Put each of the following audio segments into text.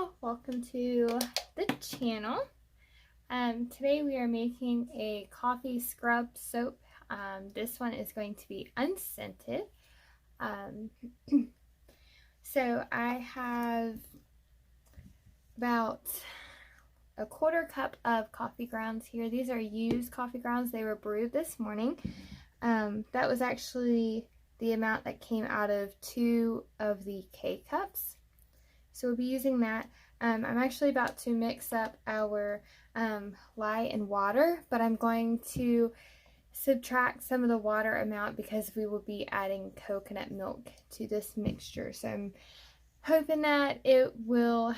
Hello, welcome to the channel. Today we are making a coffee scrub soap. This one is going to be unscented. So I have about a quarter cup of coffee grounds here. These are used coffee grounds. They were brewed this morning. That was actually the amount that came out of 2 of the K-cups. So we'll be using that. I'm actually about to mix up our lye and water, but I'm going to subtract some of the water amount because we will be adding coconut milk to this mixture. So I'm hoping that it will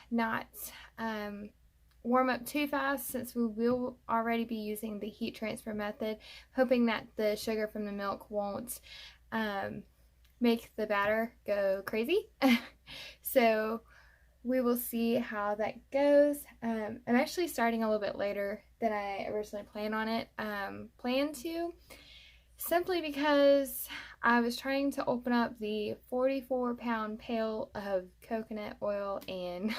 not warm up too fast, since we will already be using the heat transfer method, hoping that the sugar from the milk won't make the batter go crazy. So we will see how that goes. I'm actually starting a little bit later than I originally planned to, simply because I was trying to open up the 44-pound pail of coconut oil, and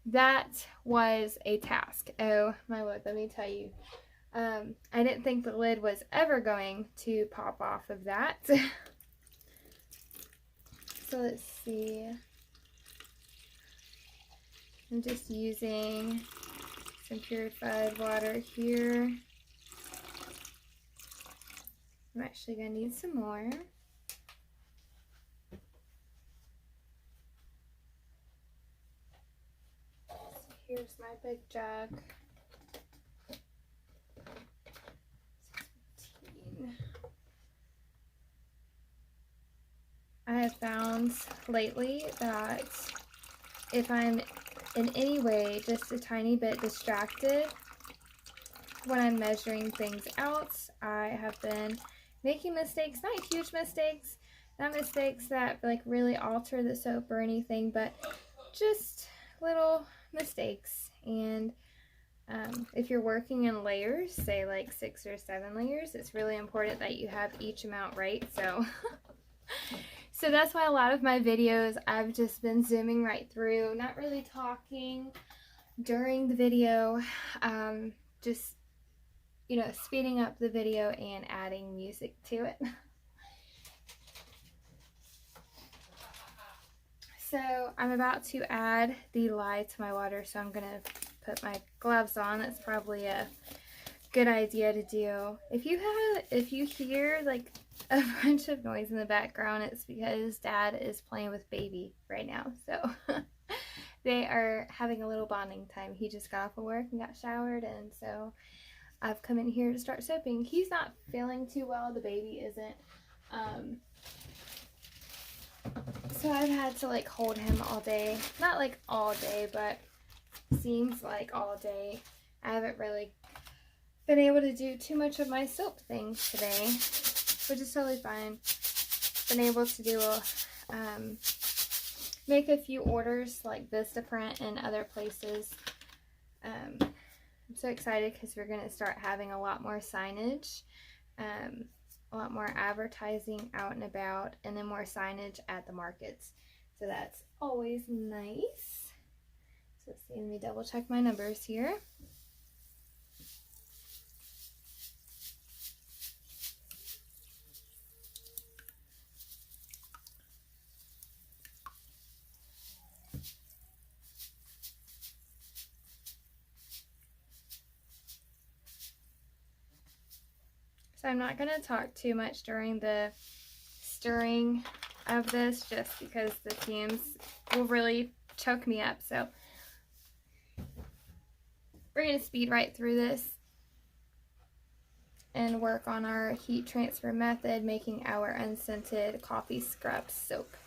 that was a task. Oh my Lord, let me tell you. I didn't think the lid was ever going to pop off of that. So let's see. I'm just using some purified water here. I'm actually going to need some more. So here's my big jug. 16. I have found lately that if I'm in any way just a tiny bit distracted when I'm measuring things out, I have been making mistakes, not huge mistakes, not mistakes that like really alter the soap or anything, but just little mistakes. And if you're working in layers, say like 6 or 7 layers, it's really important that you have each amount right. So that's why a lot of my videos, I've just been zooming right through, not really talking during the video, just, you know, speeding up the video and adding music to it. So I'm about to add the lye to my water, so I'm going to put my gloves on. That's probably a good idea to do. If you hear like a bunch of noise in the background, it's because Dad is playing with baby right now. So they are having a little bonding time. He just got off of work and got showered, and so I've come in here to start soaping. He's not feeling too well, the baby isn't. So I've had to like hold him all day. Not like all day, but seems like all day. I haven't really been able to do too much of my soap things today, which is totally fine. Been able to do make a few orders like Vistaprint and other places. I'm so excited because we're going to start having a lot more signage, a lot more advertising out and about, and then more signage at the markets. So that's always nice. So let's see, let me double check my numbers here. So I'm not going to talk too much during the stirring of this, just because the fumes will really choke me up. So we're going to speed right through this and work on our heat transfer method, making our unscented coffee scrub soap.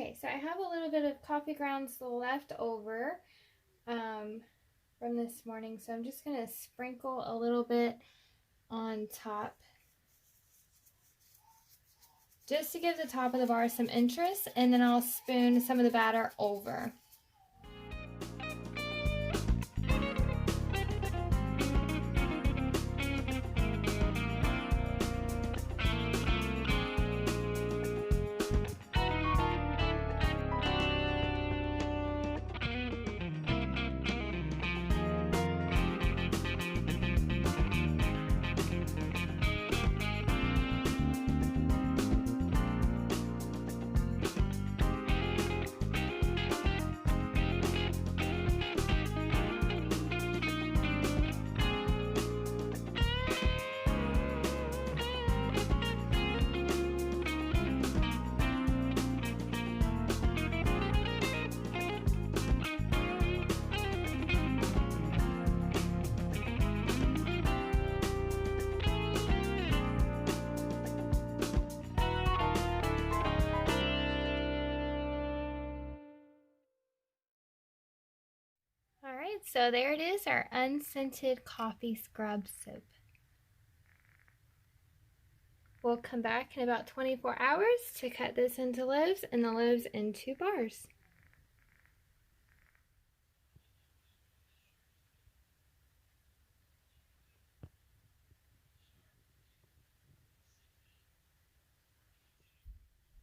Okay, so I have a little bit of coffee grounds left over from this morning, so I'm just going to sprinkle a little bit on top just to give the top of the bar some interest, and then I'll spoon some of the batter over. Alright, so there it is, our unscented coffee scrub soap. We'll come back in about 24 hours to cut this into loaves and the loaves into bars.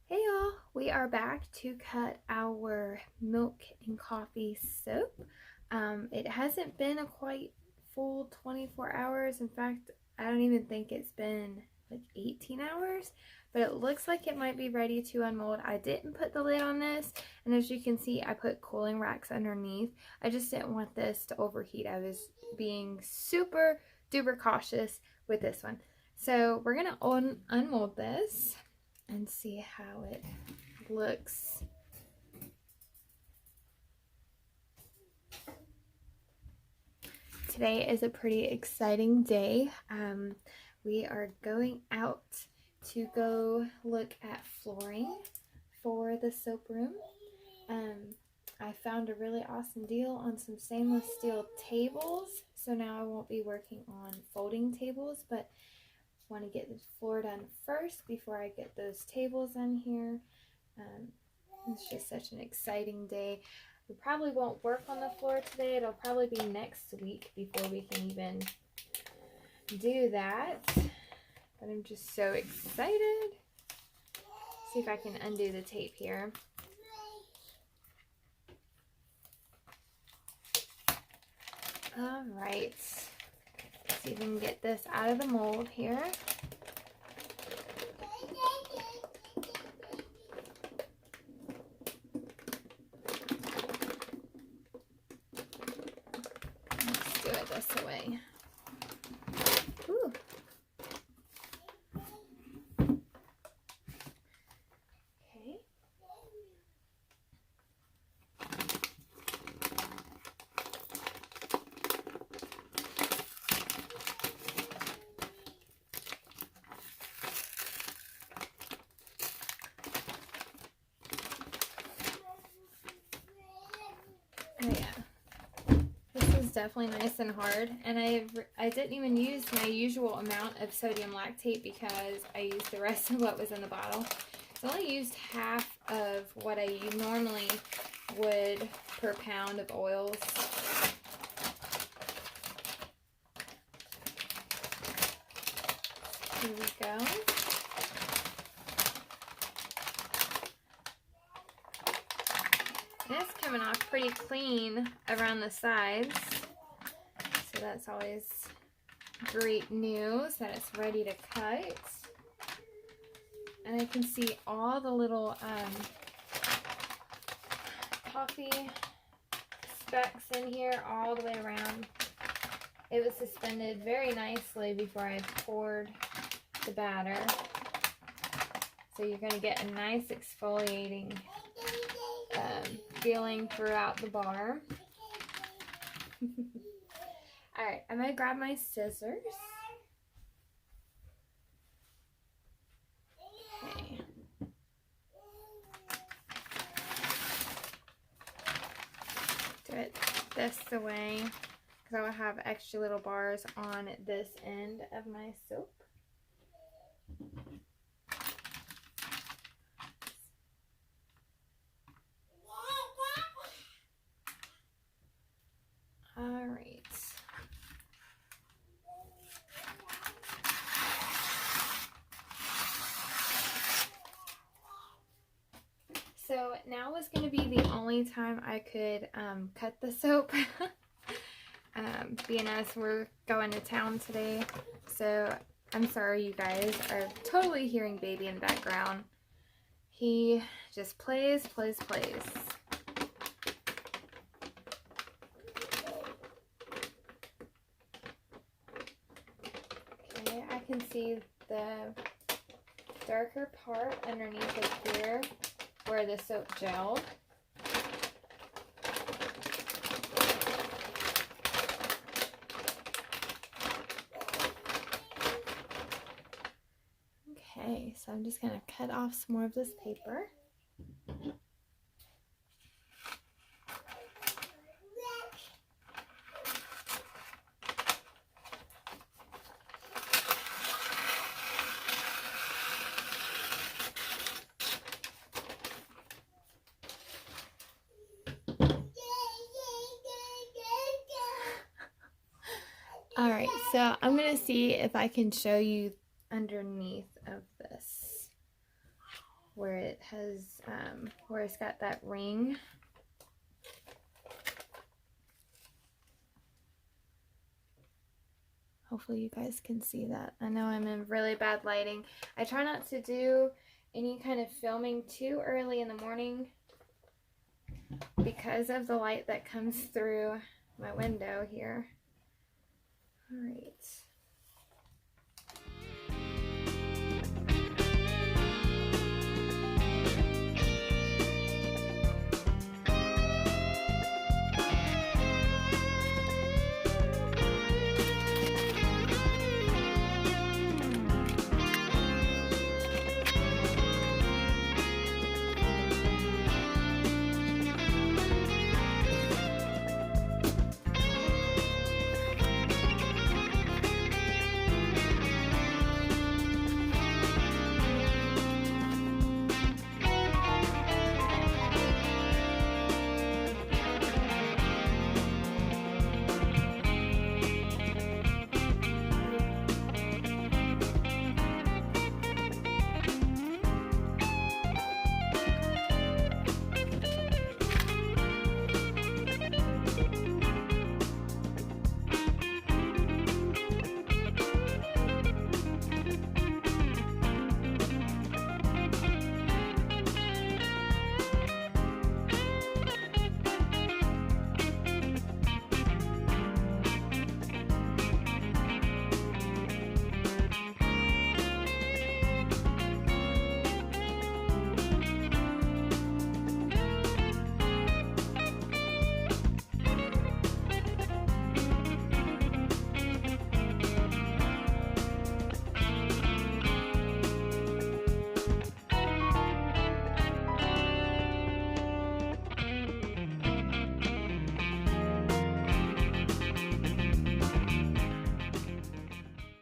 Hey y'all, we are back to cut our milk and coffee soap. It hasn't been a quite full 24 hours. In fact, I don't even think it's been like 18 hours, but it looks like it might be ready to unmold. I didn't put the lid on this, and as you can see, I put cooling racks underneath. I just didn't want this to overheat. I was being super duper cautious with this one. So we're gonna unmold this and see how it looks. Today is a pretty exciting day. We are going out to go look at flooring for the soap room. I found a really awesome deal on some stainless steel tables, so now I won't be working on folding tables, but want to get the floor done first before I get those tables in here. It's just such an exciting day. We probably won't work on the floor today. It'll probably be next week before we can even do that. But I'm just so excited. See if I can undo the tape here. All right. Let's see if we can get this out of the mold here. Let's do it this way. Ooh. Okay. Oh yeah, this is definitely nice and hard, and I didn't even use my usual amount of sodium lactate because I used the rest of what was in the bottle. So I only used half of what I normally would per pound of oils. Here we go. And it's coming off pretty clean around the sides, so that's always great news that it's ready to cut. And I can see all the little coffee specks in here all the way around. It was suspended very nicely before I poured the batter, so you're going to get a nice exfoliating feeling throughout the bar. Alright, I'm going to grab my scissors. Okay. this away because I will have extra little bars on this end of my soap. All right. So now was going to be the only time I could cut the soap. Being as we're going to town today. So I'm sorry you guys are totally hearing baby in the background. He just plays. Okay, I can see the darker part underneath of here where the soap gelled. Okay, so I'm just going to cut off some more of this paper. Alright, so I'm going to see if I can show you underneath of this where it has, where it's got that ring. Hopefully you guys can see that. I know I'm in really bad lighting. I try not to do any kind of filming too early in the morning because of the light that comes through my window here. All right.